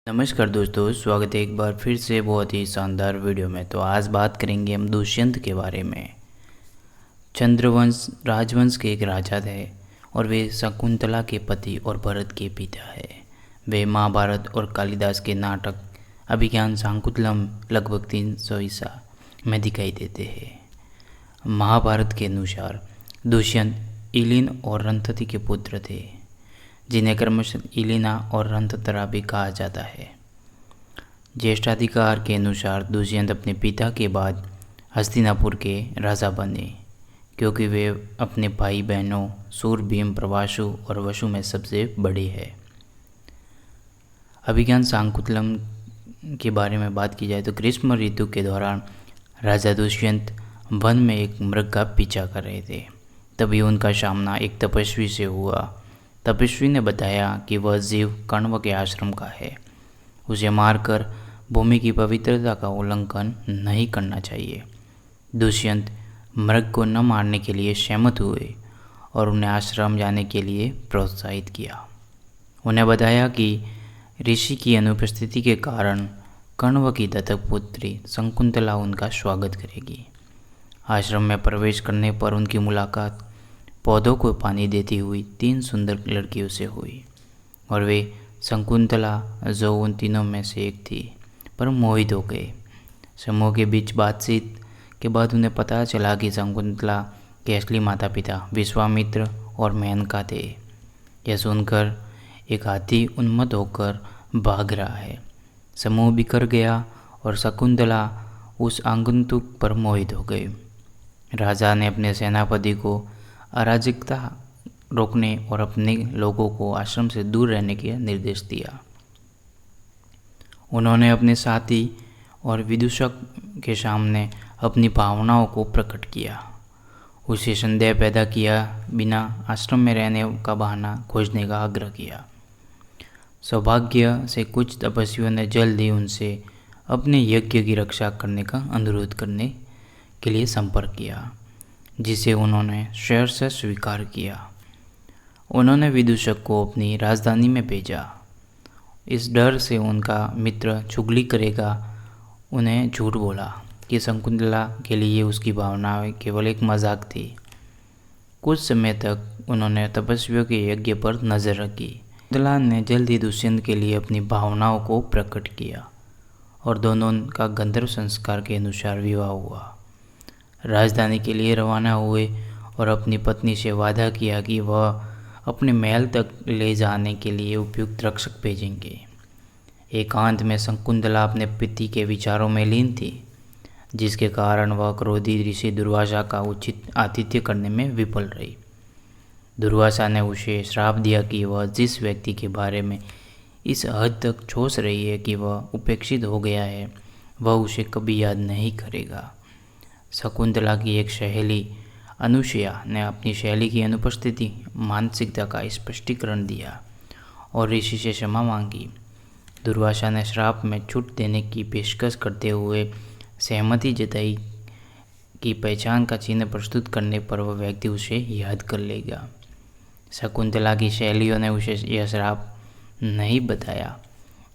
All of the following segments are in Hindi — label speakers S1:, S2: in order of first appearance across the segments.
S1: नमस्कार दोस्तों, स्वागत है एक बार फिर से बहुत ही शानदार वीडियो में। तो आज बात करेंगे हम दुष्यंत के बारे में। चंद्रवंश राजवंश के एक राजा थे और वे शकुंतला के पति और भरत के पिता है। वे महाभारत और कालिदास के नाटक अभिज्ञान शाकुंतलम लगभग 300 ईसा में दिखाई देते हैं। महाभारत के अनुसार दुष्यंत इलिन और रंथति के पुत्र थे, जिन्हें क्रमशः इलिना और रंथतरा भी कहा जाता है। ज्येष्ठाधिकार के अनुसार दुष्यंत अपने पिता के बाद हस्तिनापुर के राजा बने, क्योंकि वे अपने भाई बहनों सूर, भीम, प्रवासु और वसु में सबसे बड़े हैं। अभिज्ञान शाकुंतलम के बारे में बात की जाए तो ग्रीष्म ऋतु के दौरान राजा दुष्यंत वन में एक मृग का पीछा कर रहे थे। तभी उनका सामना एक तपस्वी से हुआ। तपस्वी ने बताया कि वह जीव कण्व के आश्रम का है, उसे मारकर भूमि की पवित्रता का उल्लंघन नहीं करना चाहिए। दुष्यंत मृग को न मारने के लिए सहमत हुए और उन्हें आश्रम जाने के लिए प्रोत्साहित किया। उन्हें बताया कि ऋषि की अनुपस्थिति के कारण कण्व की दत्तक पुत्री शकुंतला उनका स्वागत करेगी। आश्रम में प्रवेश करने पर उनकी मुलाकात पौधों को पानी देती हुई 3 सुंदर लड़कियों से हुई और वे शकुंतला, जो उन तीनों में से एक थी, पर मोहित हो गए। समूह के बीच बातचीत के बाद उन्हें पता चला कि शकुंतला के असली माता पिता विश्वामित्र और मेनका थे। यह सुनकर एक हाथी उन्मत्त होकर भाग रहा है। समूह बिखर गया और शकुंतला उस आगंतुक पर मोहित हो गई। राजा ने अपने सेनापति को अराजकता रोकने और अपने लोगों को आश्रम से दूर रहने का निर्देश दिया। उन्होंने अपने साथी और विदूषक के सामने अपनी भावनाओं को प्रकट किया, उसे संदेह पैदा किया बिना आश्रम में रहने का बहाना खोजने का आग्रह किया। सौभाग्य से कुछ तपस्वियों ने जल्द ही उनसे अपने यज्ञ की रक्षा करने का अनुरोध करने के लिए संपर्क किया, जिसे उन्होंने शेर से स्वीकार किया। उन्होंने विदूषक को अपनी राजधानी में भेजा। इस डर से उनका मित्र चुगली करेगा उन्हें झूठ बोला कि शकुंतला के लिए उसकी भावनाएं केवल एक मजाक थी। कुछ समय तक उन्होंने तपस्वियों के यज्ञ पर नज़र रखी। शकुंतला ने जल्द ही दुष्यंत के लिए अपनी भावनाओं को प्रकट किया और दोनों का गंधर्व संस्कार के अनुसार विवाह हुआ। राजधानी के लिए रवाना हुए और अपनी पत्नी से वादा किया कि वह अपने महल तक ले जाने के लिए उपयुक्त रक्षक भेजेंगे। एकांत में शकुंतला अपने पति के विचारों में लीन थी, जिसके कारण वह क्रोधी ऋषि दुर्वासा का उचित आतिथ्य करने में विफल रही। दुर्वासा ने उसे श्राप दिया कि वह जिस व्यक्ति के बारे में इस हद तक सोच रही है कि वह उपेक्षित हो गया है, वह उसे कभी याद नहीं करेगा। शकुंतला की एक सहेली अनुसुया ने अपनी सहेली की अनुपस्थिति मानसिकता का स्पष्टीकरण दिया और ऋषि से क्षमा मांगी। दुर्वासा ने श्राप में छूट देने की पेशकश करते हुए सहमति जताई कि पहचान का चिन्ह प्रस्तुत करने पर वह व्यक्ति उसे याद कर लेगा। शकुंतला की सहेलियों ने उसे यह श्राप नहीं बताया,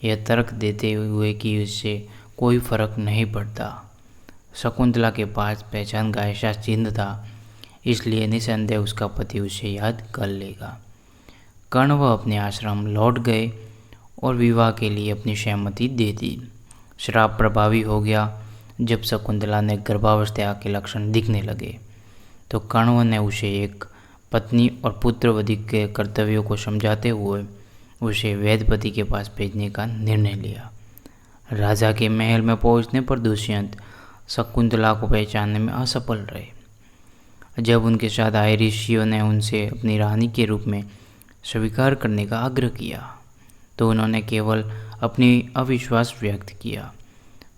S1: यह तर्क देते हुए कि उससे कोई फर्क नहीं पड़ता। शकुंतला के पास पहचान का ऐसा चिन्ह था, इसलिए निसंदेह उसका पति उसे याद कर लेगा। कण्व अपने आश्रम लौट गए और विवाह के लिए अपनी सहमति दे दी। श्राप प्रभावी हो गया। जब शकुंतला ने गर्भावस्था के लक्षण दिखने लगे तो कण्व ने उसे एक पत्नी और पुत्रवधि के कर्तव्यों को समझाते हुए उसे वेदपति के पास भेजने का निर्णय लिया। राजा के महल में पहुंचने पर दुष्यंत शकुंतला को पहचानने में असफल रहे। जब उनके साथ आए ऋषियों ने उनसे अपनी रानी के रूप में स्वीकार करने का आग्रह किया तो उन्होंने केवल अपनी अविश्वास व्यक्त किया।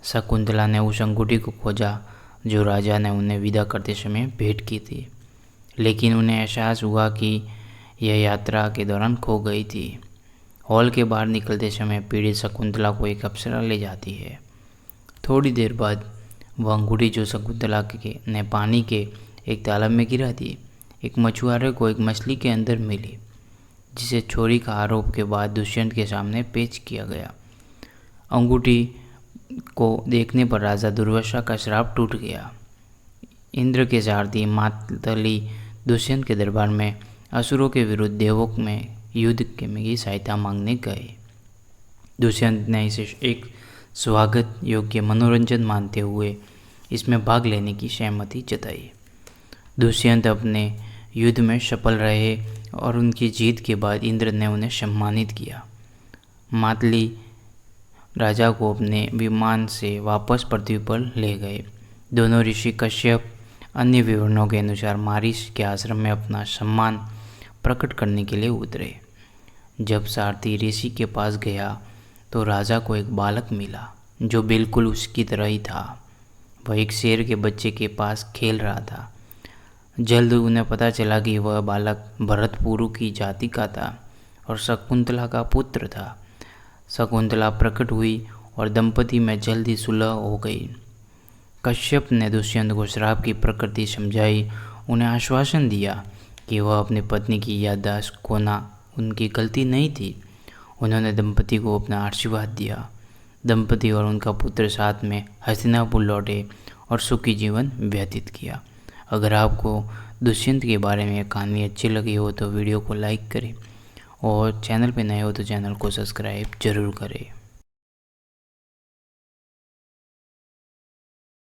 S1: शकुंतला ने उस अंगूठी को खोजा जो राजा ने उन्हें विदा करते समय भेंट की थी, लेकिन उन्हें एहसास हुआ कि यह यात्रा के दौरान खो गई थी। हॉल के बाहर निकलते समय पीड़ित शकुंतला को एक अप्सरा ले जाती है। थोड़ी देर बाद वह अंगूठी जो शकुंतला ने पानी के एक तालाब में गिरा दी, एक मछुआरे को एक मछली के अंदर मिली, जिसे चोरी का आरोप के बाद दुष्यंत के सामने पेश किया गया। अंगूठी को देखने पर राजा दुर्वासा का श्राप टूट गया। इंद्र के सारथी मातली दुष्यंत के दरबार में असुरों के विरुद्ध देवों में युद्ध की सहायता मांगने गए। दुष्यंत ने इसे एक स्वागत योग्य मनोरंजन मानते हुए इसमें भाग लेने की सहमति जताई। दुष्यंत अपने युद्ध में सफल रहे और उनकी जीत के बाद इंद्र ने उन्हें सम्मानित किया। मातली राजा को अपने विमान से वापस पृथ्वी पर ले गए। दोनों ऋषि कश्यप अन्य विवरणों के अनुसार मारीच के आश्रम में अपना सम्मान प्रकट करने के लिए उतरे। जब सारथी ऋषि के पास गया तो राजा को एक बालक मिला जो बिल्कुल उसकी तरह ही था। वह एक शेर के बच्चे के पास खेल रहा था। जल्द उन्हें पता चला कि वह बालक भरतपुरु की जाति का था और शकुंतला का पुत्र था। शकुंतला प्रकट हुई और दंपति में जल्द ही सुलह हो गई। कश्यप ने दुष्यंत को श्राप की प्रकृति समझाई, उन्हें आश्वासन दिया कि वह अपनी पत्नी की याददाश्त खोना उनकी गलती नहीं थी। उन्होंने दंपति को अपना आशीर्वाद दिया। दंपति और उनका पुत्र साथ में हस्तिनापुर लौटे और सुखी जीवन व्यतीत किया। अगर आपको दुष्यंत के बारे में कहानी अच्छी लगी हो तो वीडियो को लाइक करें और चैनल पर नए हो तो चैनल को सब्सक्राइब जरूर करें।